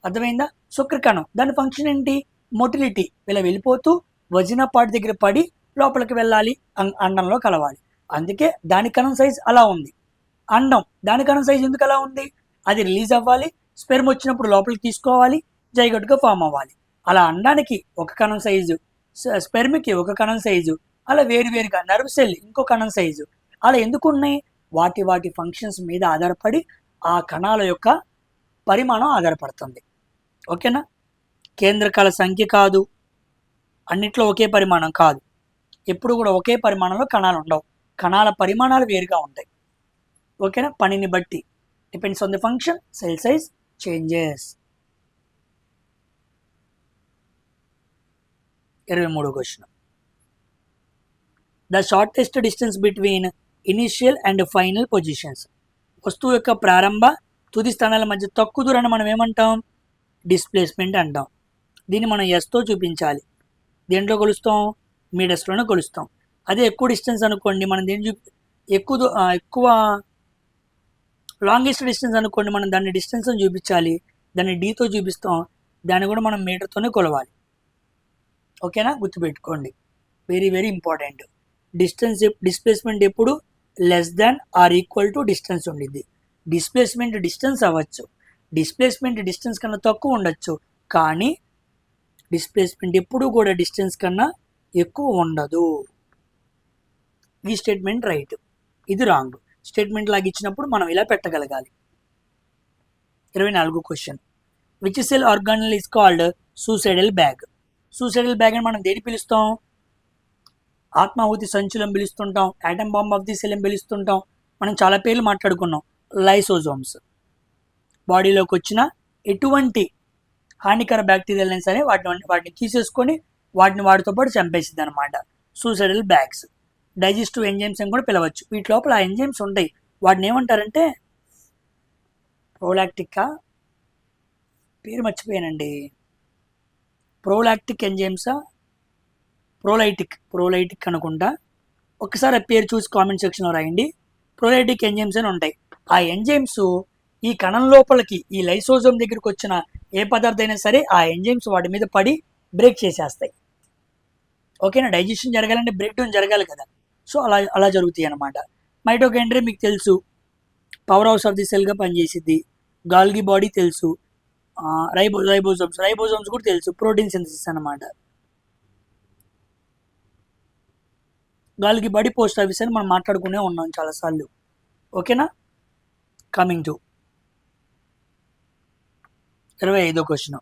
అర్థమైందా? శుక్రకణం దాని ఫంక్షన్ ఏంటి? మొటిలిటీ, ఇలా వెళ్ళిపోతూ వజిన పార్ట్ దగ్గర పడి లోపలికి వెళ్ళాలి, అండంలో కలవాలి. అందుకే దాని కణం సైజ్ అలా ఉంది. అండం దాని కణం సైజ్ ఎందుకు అలా ఉంది? అది రిలీజ్ అవ్వాలి, స్పెర్మ్ వచ్చినప్పుడు లోపలికి తీసుకోవాలి, జైగోట్గా ఫామ్ అవ్వాలి. అలా అండానికి ఒక కణం సైజు, స్పెర్మ్కి ఒక కణం సైజు, అలా వేరువేరుగా నర్వ్ సెల్ ఇంకో కణం సైజు. అలా ఎందుకు ఉన్నాయి? వాటి వాటి ఫంక్షన్స్ మీద ఆధారపడి ఆ కణాల యొక్క పరిమాణం ఆధారపడుతుంది. ఓకేనా? కేంద్రకాల సంఖ్య కాదు, అన్నిట్లో ఒకే పరిమాణం కాదు. ఎప్పుడు కూడా ఒకే పరిమాణంలో కణాలు ఉండవు, కణాల పరిమాణాలు వేరుగా ఉంటాయి. ఓకేనా? పనిని బట్టి depends on the function, cell size changes. 23వ question. The shortest distance between initial and final positions. వస్తువు యొక్క ప్రారంభ తుది స్థానాల మధ్య తక్కువ దూరాన్ని మనం ఏమంటాం? డిస్ప్లేస్మెంట్ అంటాం. దీన్ని మనం ఎస్తో చూపించాలి. దేంట్లో కొలుస్తాం? మీటర్స్లోనే కొలుస్తాం. అదే ఎక్కువ డిస్టెన్స్ అనుకోండి, మనం దేని ఎక్కువ లాంగెస్ట్ డిస్టెన్స్ అనుకోండి, మనం దాన్ని డిస్టెన్స్ అని చూపించాలి, దాన్ని డీతో చూపిస్తాం, దాన్ని కూడా మనం మీటర్తోనే కొలవాలి. ఓకేనా? గుర్తుపెట్టుకోండి, వెరీ వెరీ ఇంపార్టెంట్. డిస్ప్లేస్మెంట్ ఎప్పుడు less than or equal to distance ఉండిద్ది. డిస్ప్లేస్మెంట్ డిస్టెన్స్ అవ్వచ్చు, డిస్ప్లేస్మెంట్ డిస్టెన్స్ కన్నా తక్కువ ఉండొచ్చు, కానీ డిస్ప్లేస్మెంట్ ఎప్పుడు కూడా డిస్టెన్స్ కన్నా ఎక్కువ ఉండదు. ఈ స్టేట్మెంట్ రైట్, ఇది రాంగ్. స్టేట్మెంట్ లాగా ఇచ్చినప్పుడు మనం ఇలా పెట్టగలగాలి. 24వ question. Which cell organelle is called suicidal bag? Suicidal bag అని మనం దేని పిలుస్తాం? ఆత్మాహుతి సంచులను పిలుస్తుంటాం, atom bomb of the cell అని పిలుస్తుంటాం. మనం చాలా పేర్లు మాట్లాడుకున్నాం. లైసోజోమ్స్. బాడీలోకి వచ్చిన ఎటువంటి హానికర బ్యాక్టీరియల్ని సరే వాటిని తీసేసుకొని వాటితో పాటు చంపేసింది అనమాట. Suicidal bags. డైజెస్టివ్ ఎంజైమ్స్ అని కూడా పిలవచ్చు. వీటి లోపల ఆ ఎంజైమ్స్ ఉంటాయి. వాటిని ఏమంటారంటే ప్రోలాక్టికా, పేరు మర్చిపోయానండి. ప్రోలాక్టిక్ ఎంజైమ్సా, ప్రోలైటిక్ అనుకుంటా. ఒకసారి ఆ పేరు చూసి కామెంట్ సెక్షన్లో రాయండి. ప్రోలైటిక్ ఎంజైమ్స్ అని ఉంటాయి. ఆ ఎంజైమ్స్ ఈ కణం లోపలికి, ఈ లైసోజోమ్ దగ్గరికి వచ్చిన ఏ పదార్థం అయినా సరే ఆ ఎంజైమ్స్ వాటి మీద పడి బ్రేక్ చేసేస్తాయి. ఓకేనా? డైజెషన్ జరగాలంటే బ్రేక్ డౌన్ జరగాలి కదా. సో అలా జరుగుతాయి అన్నమాట. మైటోకాండ్రియా మీకు తెలుసు, పవర్ హౌస్ ఆఫ్ ది సెల్గా పనిచేసిద్ది. గాల్గి బాడీ తెలుసు, రైబోజోమ్స్ కూడా తెలుసు, ప్రోటీన్ సింథసిస్ అన్నమాట. గాలికి బడి పోస్ట్ ఆఫీస్ అని మనం మాట్లాడుకునే ఉన్నాం చాలాసార్లు. ఓకేనా. కమింగ్ టు 25వ question.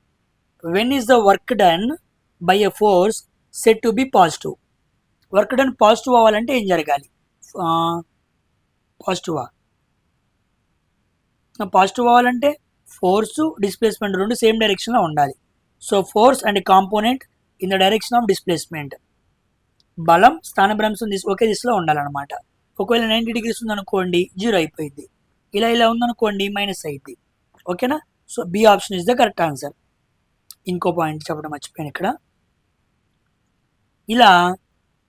When is the work done by a force set to be positive? Work done positive అవ్వాలంటే ఏం జరగాలి? పాజిటివ్ అవ్వాలంటే ఫోర్స్ డిస్ప్లేస్మెంట్ రెండు సేమ్ డైరెక్షన్లో ఉండాలి. So force and component in the direction of displacement. బలం స్థానభ్రంశం ఒకే దిశలో ఉండాలన్నమాట. ఒకవేళ 90 degrees ఉందనుకోండి 0 అయిపోయింది, ఇలా ఉందనుకోండి మైనస్ అయింది. ఓకేనా. So B option is the correct answer. ఇంకో పాయింట్ చెప్పడం మర్చిపోయాను ఇక్కడ. ఇలా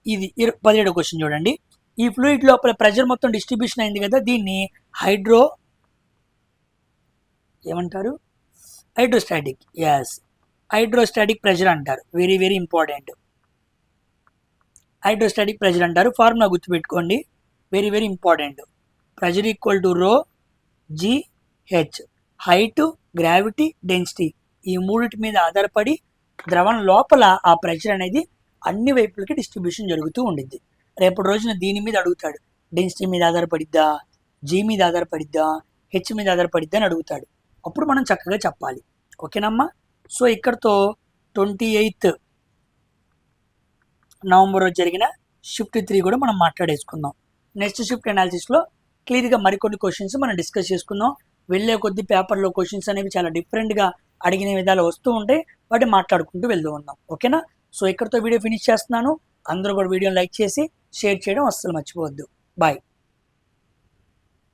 ఇది 17వ క్వశ్చన్ చూడండి. ఈ ఫ్లూయిడ్ లోపల ప్రెషర్ మొత్తం డిస్ట్రిబ్యూషన్ అయింది కదా, దీన్ని హైడ్రోస్టాటిక్. ఎస్, హైడ్రోస్టాటిక్ ప్రెషర్ అంటారు. Very very important. Hydrostatic pressure అంటారు. ఫార్ములా గుర్తుపెట్టుకోండి, very very important. Pressure equal to rho g h. Height, gravity, density ఈ మూడిటి మీద ఆధారపడి ద్రవం లోపల ఆ ప్రెషర్ అనేది అన్ని వైపులకి డిస్ట్రిబ్యూషన్ జరుగుతూ ఉండిద్ది. రేపటి రోజున దీని మీద అడుగుతాడు, డెన్సిటీ మీద ఆధారపడిద్దా, జీ మీద ఆధారపడిద్దా, హెచ్ మీద ఆధారపడిద్దా అని అడుగుతాడు. అప్పుడు మనం చక్కగా చెప్పాలి. ఓకేనమ్మా. సో ఇక్కడతో 28 నవంబర్ రోజు జరిగిన షిఫ్ట్ 3 కూడా మనం మాట్లాడేసుకుందాం. నెక్స్ట్ షిఫ్ట్ అనాలిసిస్లో క్లియర్గా మరికొన్ని క్వశ్చన్స్ మనం డిస్కస్ చేసుకుందాం. వెళ్ళే కొద్ది పేపర్లో క్వశ్చన్స్ అనేవి చాలా డిఫరెంట్గా అడిగిన విధాలు వస్తూ ఉంటాయి, వాటిని మాట్లాడుకుంటూ వెళ్తూ ఉందాం. ఓకేనా. సో ఇక్కడతో వీడియో ఫినిష్ చేస్తున్నాను. అందరూ కూడా వీడియోని లైక్ చేసి షేర్ చేయడం అస్సలు మర్చిపోవద్దు. బాయ్.